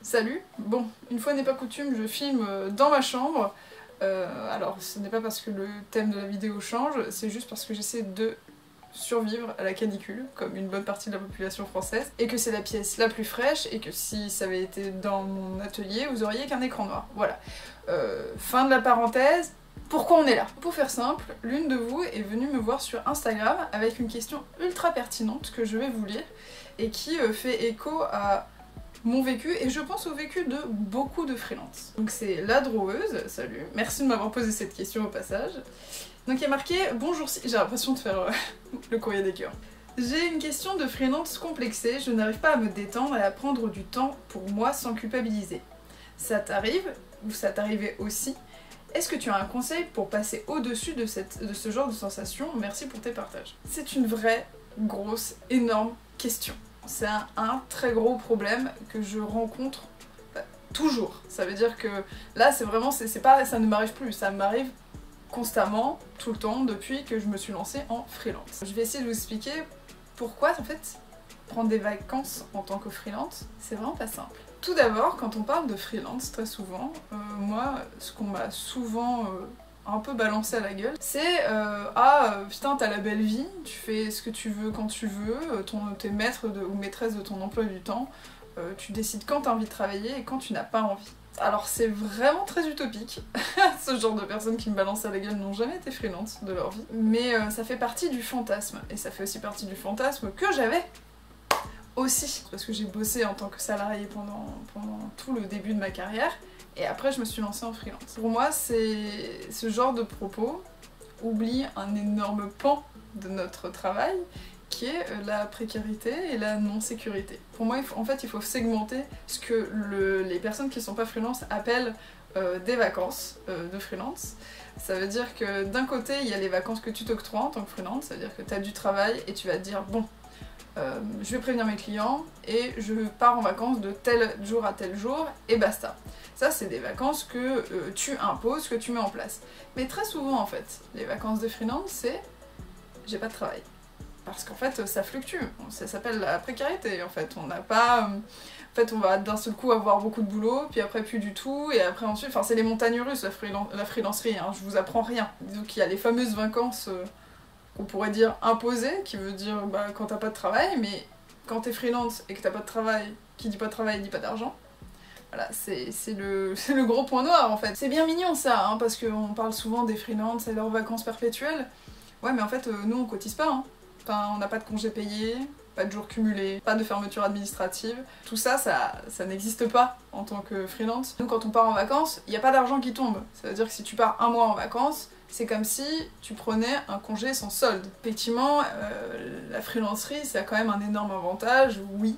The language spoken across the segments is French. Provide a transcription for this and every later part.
Salut. Bon, une fois n'est pas coutume, je filme dans ma chambre. Alors ce n'est pas parce que le thème de la vidéo change, c'est juste parce que j'essaie de survivre à la canicule, comme une bonne partie de la population française, et que c'est la pièce la plus fraîche, et que si ça avait été dans mon atelier, vous auriez qu'un écran noir. Voilà. Fin de la parenthèse. Pourquoi on est là? Pour faire simple, l'une de vous est venue me voir sur Instagram avec une question ultra pertinente que je vais vous lire, et qui fait écho à mon vécu, et je pense au vécu de beaucoup de freelance. Donc c'est la Droweuse, salut, merci de m'avoir posé cette question au passage. Donc il y a marqué « Bonjour, j'ai l'impression de faire le courrier des cœurs. J'ai une question de freelance complexée, je n'arrive pas à me détendre et à prendre du temps pour moi sans culpabiliser. Ça t'arrive, ou ça t'arrivait aussi? Est-ce que tu as un conseil pour passer au-dessus de ce genre de sensation? Merci pour tes partages. » C'est une vraie, grosse, énorme question. C'est un très gros problème que je rencontre toujours. Ça veut dire que là, c'est vraiment, c'est pas, ça ne m'arrive plus, ça m'arrive constamment, tout le temps, depuis que je me suis lancée en freelance. Je vais essayer de vous expliquer pourquoi, en fait, prendre des vacances en tant que freelance, c'est vraiment pas simple. Tout d'abord, quand on parle de freelance, très souvent, moi, ce qu'on m'a souvent un peu balancé à la gueule, c'est putain, t'as la belle vie, tu fais ce que tu veux quand tu veux, t'es maître ou maîtresse de ton emploi du temps, tu décides quand t'as envie de travailler et quand tu n'as pas envie. Alors c'est vraiment très utopique, ce genre de personnes qui me balancent à la gueule n'ont jamais été freelance de leur vie, mais ça fait partie du fantasme, et ça fait aussi partie du fantasme que j'avais aussi, parce que j'ai bossé en tant que salarié pendant tout le début de ma carrière, et après je me suis lancée en freelance. Pour moi, ce genre de propos oublie un énorme pan de notre travail, qui est la précarité et la non-sécurité. Pour moi, il faut segmenter ce que les personnes qui ne sont pas freelance appellent des vacances de freelance. Ça veut dire que d'un côté, il y a les vacances que tu t'octroies en tant que freelance, ça veut dire que tu as du travail et tu vas te dire bon, je vais prévenir mes clients et je pars en vacances de tel jour à tel jour et basta. Ça, c'est des vacances que tu imposes, que tu mets en place. Mais très souvent, en fait, les vacances de freelance, c'est j'ai pas de travail. Parce qu'en fait, ça fluctue. Ça s'appelle la précarité, en fait. On n'a pas... En fait, on va d'un seul coup avoir beaucoup de boulot, puis après plus du tout, et après ensuite... Enfin, c'est les montagnes russes, la freelancerie, hein, je vous apprends rien. Donc il y a les fameuses vacances qu'on pourrait dire imposées, qui veut dire bah, quand t'as pas de travail, mais quand t'es freelance et que t'as pas de travail, qui dit pas de travail dit pas d'argent. Voilà, c'est le gros point noir, en fait. C'est bien mignon, ça, hein, parce qu'on parle souvent des freelances et leurs vacances perpétuelles. Ouais, mais en fait, nous, on cotise pas, hein. Enfin, on n'a pas de congés payés, pas de jours cumulés, pas de fermeture administrative. Tout ça, ça n'existe pas en tant que freelance. Nous, quand on part en vacances, il n'y a pas d'argent qui tombe. Ça veut dire que si tu pars un mois en vacances, c'est comme si tu prenais un congé sans solde. Effectivement, la freelancerie, ça a quand même un énorme avantage, oui.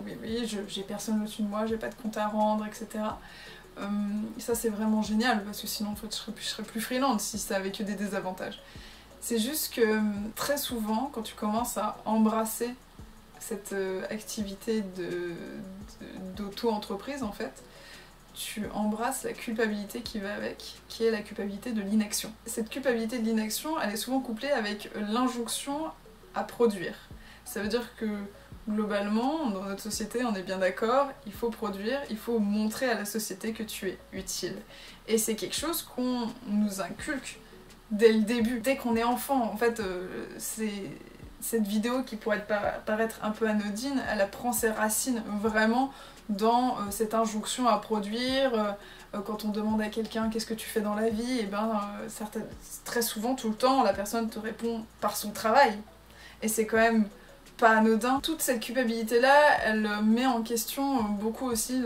Oui, j'ai personne au-dessus de moi, j'ai pas de compte à rendre, etc. Ça, c'est vraiment génial, parce que sinon, en fait, je serais plus freelance si ça avait que des désavantages. C'est juste que très souvent, quand tu commences à embrasser cette activité d'auto-entreprise, en fait, tu embrasses la culpabilité qui va avec, qui est la culpabilité de l'inaction. Cette culpabilité de l'inaction, elle est souvent couplée avec l'injonction à produire. Ça veut dire que globalement, dans notre société, on est bien d'accord, il faut produire, il faut montrer à la société que tu es utile. Et c'est quelque chose qu'on nous inculque dès le début, dès qu'on est enfant. En fait, cette vidéo qui pourrait paraître un peu anodine, elle prend ses racines vraiment dans cette injonction à produire. Quand on demande à quelqu'un qu'est-ce que tu fais dans la vie, et très souvent, tout le temps, la personne te répond par son travail. Et c'est quand même pas anodin. Toute cette culpabilité-là, elle met en question beaucoup aussi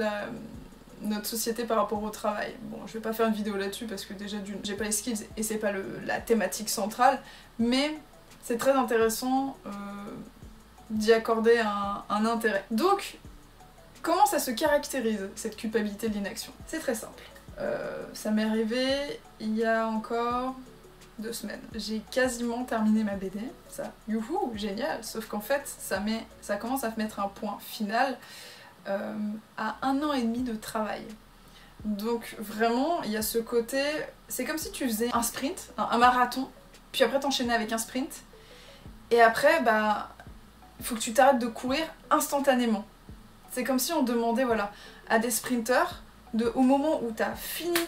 notre société par rapport au travail. Bon, je vais pas faire une vidéo là-dessus parce que déjà j'ai pas les skills et c'est pas la thématique centrale, mais c'est très intéressant d'y accorder un intérêt. Donc, comment ça se caractérise, cette culpabilité de l'inaction? C'est très simple. Ça m'est arrivé il y a encore 2 semaines. J'ai quasiment terminé ma BD, ça, youhou, génial, sauf qu'en fait, ça commence à mettre un point final à 1 an et demi de travail. Donc vraiment, il y a ce côté... C'est comme si tu faisais un sprint, un marathon, puis après t'enchaînais avec un sprint, et après, bah, il faut que tu t'arrêtes de courir instantanément. C'est comme si on demandait voilà, à des sprinteurs, au moment où t'as fini,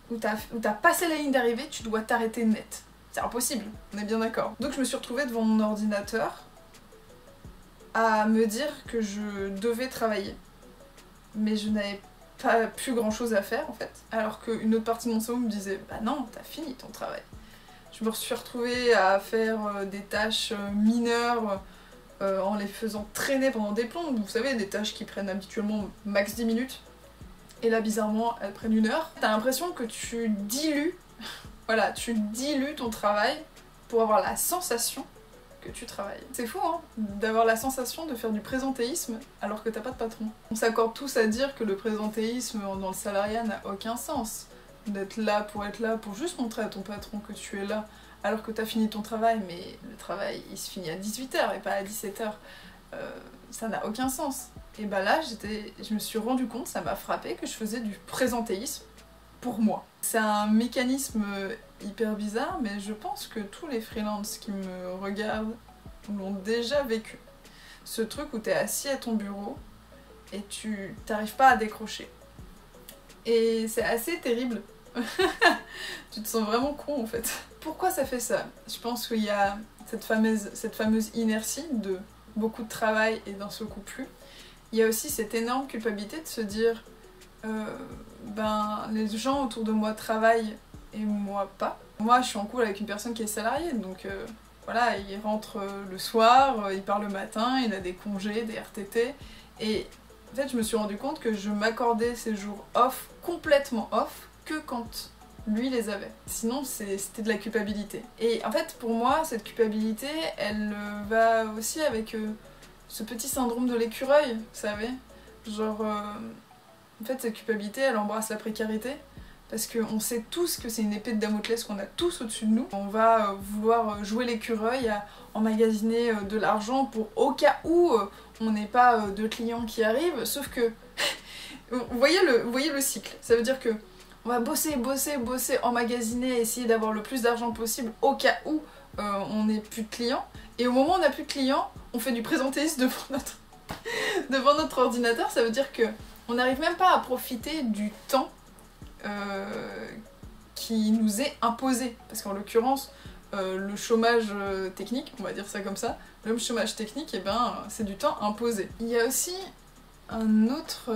où t'as passé la ligne d'arrivée, tu dois t'arrêter net. C'est impossible, on est bien d'accord. Donc je me suis retrouvée devant mon ordinateur à me dire que je devais travailler. Mais je n'avais pas plus grand chose à faire en fait. Alors qu'une autre partie de mon cerveau me disait bah non, t'as fini ton travail. Je me suis retrouvée à faire des tâches mineures en les faisant traîner pendant des plombs. Vous savez, des tâches qui prennent habituellement max 10 minutes. Et là, bizarrement, elles prennent 1 heure. T'as l'impression que tu dilues, voilà, tu dilues ton travail pour avoir la sensation que tu travailles. C'est fou, hein, d'avoir la sensation de faire du présentéisme alors que t'as pas de patron. On s'accorde tous à dire que le présentéisme dans le salariat n'a aucun sens. D'être là, pour juste montrer à ton patron que tu es là alors que t'as fini ton travail, mais le travail il se finit à 18h et pas à 17h. Ça n'a aucun sens. Et bah là, je me suis rendu compte, ça m'a frappé, que je faisais du présentéisme pour moi. C'est un mécanisme hyper bizarre, mais je pense que tous les freelances qui me regardent l'ont déjà vécu. Ce truc où t'es assis à ton bureau et tu t'arrives pas à décrocher. Et c'est assez terrible. Tu te sens vraiment con en fait. Pourquoi ça fait ça? Je pense qu'il y a cette fameuse inertie de beaucoup de travail et d'un seul coup plus. Il y a aussi cette énorme culpabilité de se dire ben les gens autour de moi travaillent et moi pas. Moi je suis en couple avec une personne qui est salariée, donc voilà, il rentre le soir, il part le matin, il a des congés, des RTT, et en fait je me suis rendu compte que je m'accordais ces jours off, complètement off, que quand lui les avait. Sinon c'était de la culpabilité. Et en fait pour moi cette culpabilité elle va aussi avec ce petit syndrome de l'écureuil, vous savez, genre en fait cette culpabilité elle embrasse la précarité parce qu'on sait tous que c'est une épée de Damoclès qu'on a tous au-dessus de nous. On va vouloir jouer l'écureuil à emmagasiner de l'argent pour au cas où on n'ait pas de clients qui arrivent, sauf que vous voyez le cycle, ça veut dire que on va bosser, emmagasiner, essayer d'avoir le plus d'argent possible au cas où on n'ait plus de clients, et au moment où on n'a plus de clients, on fait du présentéisme devant notre ordinateur. Ça veut dire que on n'arrive même pas à profiter du temps qui nous est imposé, parce qu'en l'occurrence le chômage technique, on va dire ça comme ça, le chômage technique, et ben, c'est du temps imposé. Il y a aussi un autre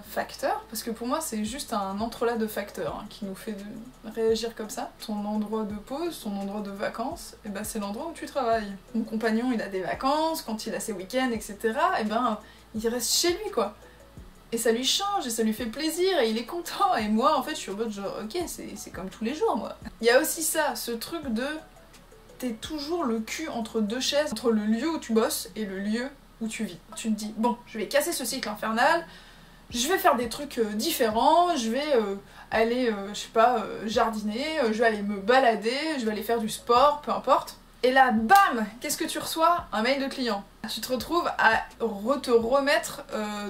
facteur, parce que pour moi c'est juste un entrelac de facteurs hein, qui nous fait réagir comme ça. Ton endroit de pause, ton endroit de vacances, et ben c'est l'endroit où tu travailles. Mon compagnon il a des vacances, quand il a ses week-ends, etc. et ben il reste chez lui quoi. Et ça lui change, et ça lui fait plaisir, et il est content. Et moi en fait je suis en mode genre ok c'est comme tous les jours moi. Il y a aussi ça, ce truc de t'es toujours le cul entre deux chaises, entre le lieu où tu bosses et le lieu où tu vis. Tu te dis, bon, je vais casser ce cycle infernal, je vais faire des trucs différents, je vais aller, je sais pas, jardiner, je vais aller me balader, je vais aller faire du sport, peu importe. Et là, bam, qu'est-ce que tu reçois? Un mail de client. Tu te retrouves à te remettre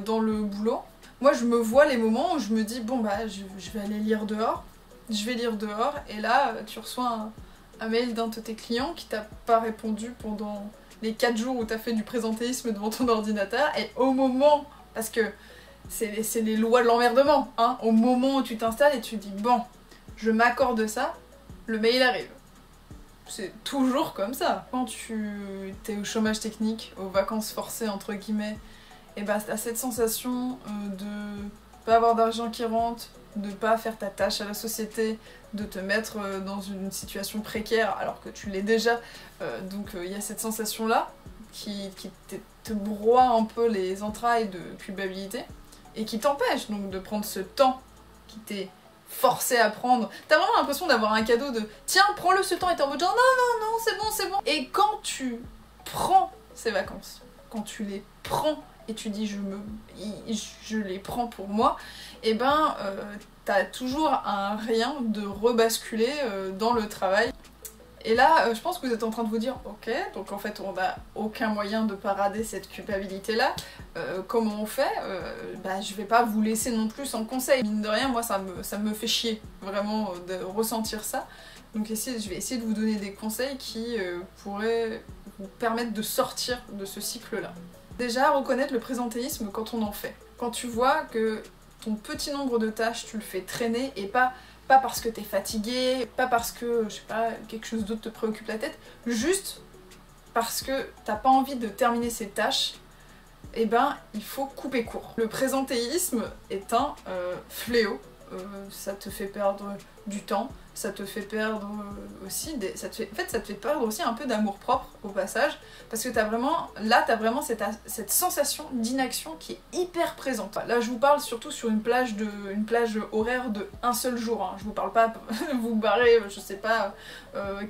dans le boulot. Moi, je me vois les moments où je me dis, bon bah, je vais aller lire dehors, et là, tu reçois un mail d'un de tes clients qui t'a pas répondu pendant les 4 jours où t'as fait du présentéisme devant ton ordinateur, et au moment, parce que c'est les lois de l'emmerdement, hein, au moment où tu t'installes et tu dis bon, je m'accorde ça, le mail arrive. C'est toujours comme ça. Quand tu t'es au chômage technique, aux vacances forcées entre guillemets, et bah t'as cette sensation de pas avoir d'argent qui rentre, de pas faire ta tâche à la société, de te mettre dans une situation précaire alors que tu l'es déjà. Donc il y a cette sensation là qui te broie un peu les entrailles de culpabilité et qui t'empêche donc de prendre ce temps qui t'est forcé à prendre. T'as vraiment l'impression d'avoir un cadeau de tiens prends-le ce temps, et t'es en mode genre non c'est bon. Et quand tu prends ces vacances, quand tu les prends et tu dis je les prends pour moi, et ben t'as toujours un rien de rebasculer dans le travail. Et là, je pense que vous êtes en train de vous dire ok, donc en fait on n'a aucun moyen de parader cette culpabilité là, comment on fait? Bah je vais pas vous laisser non plus sans conseil. Mine de rien, moi ça me fait chier vraiment de ressentir ça, donc je vais essayer de vous donner des conseils qui pourraient vous permettre de sortir de ce cycle là. Déjà, reconnaître le présentéisme quand on en fait. Quand tu vois que ton petit nombre de tâches, tu le fais traîner et pas parce que t'es fatigué, pas parce que, je sais pas, quelque chose d'autre te préoccupe la tête, juste parce que t'as pas envie de terminer ces tâches, eh ben, il faut couper court. Le présentéisme est un fléau. Ça te fait perdre du temps, ça te fait perdre aussi ça te fait perdre aussi un peu d'amour propre au passage, parce que t'as vraiment cette sensation d'inaction qui est hyper présente. Là je vous parle surtout sur une plage horaire de un seul jour, hein. Je vous parle pas vous barrer, je sais pas,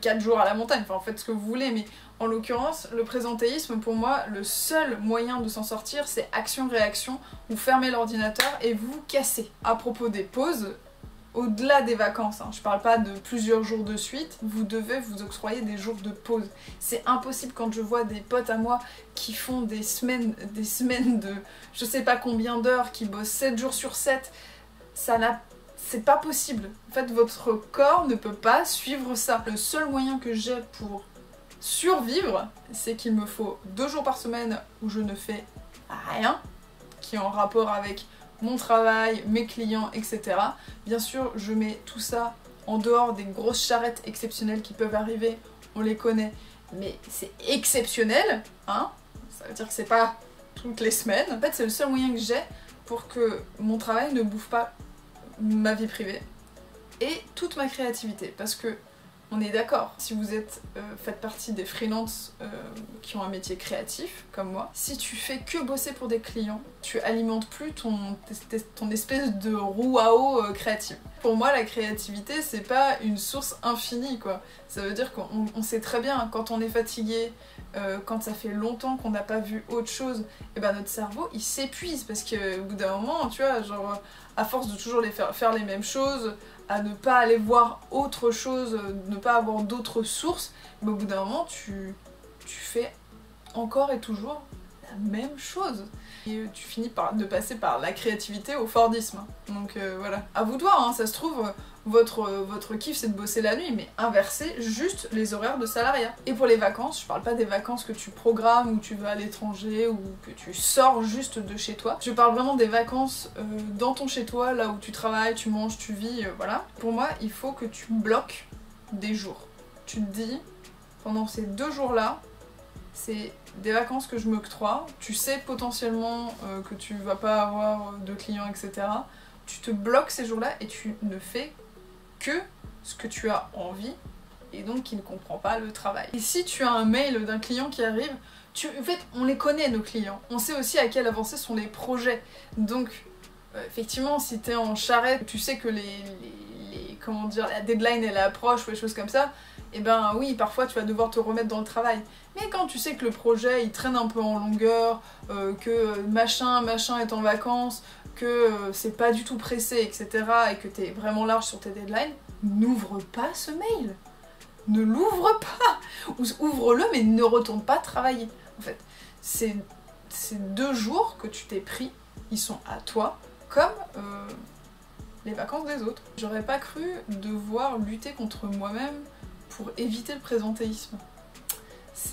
4 jours à la montagne, enfin faites ce que vous voulez, mais en l'occurrence, le présentéisme, pour moi, le seul moyen de s'en sortir, c'est action-réaction. Vous fermez l'ordinateur et vous cassez. À propos des pauses, au-delà des vacances, hein, je parle pas de plusieurs jours de suite, vous devez vous octroyer des jours de pause. C'est impossible quand je vois des potes à moi qui font des semaines de je sais pas combien d'heures, qui bossent 7 jours sur 7, c'est pas possible. En fait, votre corps ne peut pas suivre ça. Le seul moyen que j'ai pour survivre, c'est qu'il me faut 2 jours par semaine où je ne fais rien, qui est en rapport avec mon travail, mes clients, etc. Bien sûr, je mets tout ça en dehors des grosses charrettes exceptionnelles qui peuvent arriver, on les connaît, mais c'est exceptionnel, hein. Ça veut dire que c'est pas toutes les semaines. En fait, c'est le seul moyen que j'ai pour que mon travail ne bouffe pas ma vie privée et toute ma créativité, parce que on est d'accord, si vous faites partie des freelances qui ont un métier créatif, comme moi, si tu fais que bosser pour des clients, tu alimentes plus ton espèce de roue à eau créative. Pour moi, la créativité, c'est pas une source infinie, quoi. Ça veut dire qu'on sait très bien, quand on est fatigué, quand ça fait longtemps qu'on n'a pas vu autre chose, et ben notre cerveau, il s'épuise, parce qu'au bout d'un moment, tu vois, genre, à force de toujours faire les mêmes choses, à ne pas aller voir autre chose, ne pas avoir d'autres sources, mais au bout d'un moment tu fais encore et toujours la même chose. Et tu finis de passer par la créativité au Fordisme. Donc voilà. À vous de voir, hein, ça se trouve, votre kiff c'est de bosser la nuit, mais inversez juste les horaires de salariat. Et pour les vacances, je parle pas des vacances que tu programmes, où tu vas à l'étranger, ou que tu sors juste de chez toi. Je parle vraiment des vacances dans ton chez toi, là où tu travailles, tu manges, tu vis, voilà. Pour moi, il faut que tu bloques des jours. Tu te dis, pendant ces 2 jours-là, c'est des vacances que je m'octroie, tu sais potentiellement que tu vas pas avoir de clients, etc. Tu te bloques ces jours-là et tu ne fais que ce que tu as envie et donc qui ne comprend pas le travail. Et si tu as un mail d'un client qui arrive, en fait, on les connaît nos clients, on sait aussi à quelle avancée sont les projets. Donc, effectivement, si t'es en charrette, tu sais que comment dire, la deadline elle approche ou des choses comme ça, et ben oui, parfois tu vas devoir te remettre dans le travail. Mais quand tu sais que le projet il traîne un peu en longueur, que machin est en vacances, que c'est pas du tout pressé, etc., et que t'es vraiment large sur tes deadlines, n'ouvre pas ce mail. Ne l'ouvre pas. Ou ouvre-le, mais ne retourne pas travailler. En fait, ces 2 jours que tu t'es pris, ils sont à toi, comme les vacances des autres. J'aurais pas cru devoir lutter contre moi-même pour éviter le présentéisme.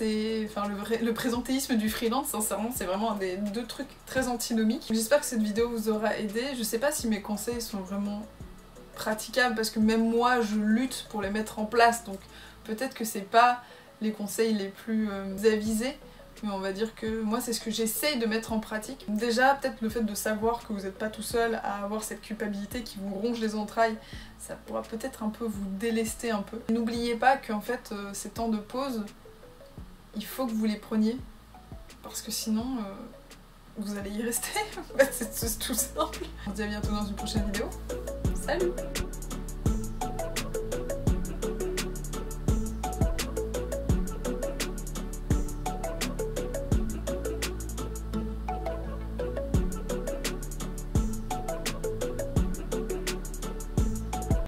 Le présentéisme du freelance, sincèrement, c'est vraiment un des 2 trucs très antinomiques. J'espère que cette vidéo vous aura aidé. Je sais pas si mes conseils sont vraiment praticables, parce que même moi, je lutte pour les mettre en place, donc peut-être que c'est pas les conseils les plus avisés, mais on va dire que moi, c'est ce que j'essaye de mettre en pratique. Déjà, peut-être le fait de savoir que vous n'êtes pas tout seul à avoir cette culpabilité qui vous ronge les entrailles, ça pourra peut-être un peu vous délester un peu. N'oubliez pas qu'en fait, ces temps de pause, il faut que vous les preniez, parce que sinon, vous allez y rester. En fait, c'est tout simple. On se dit à bientôt dans une prochaine vidéo. Salut!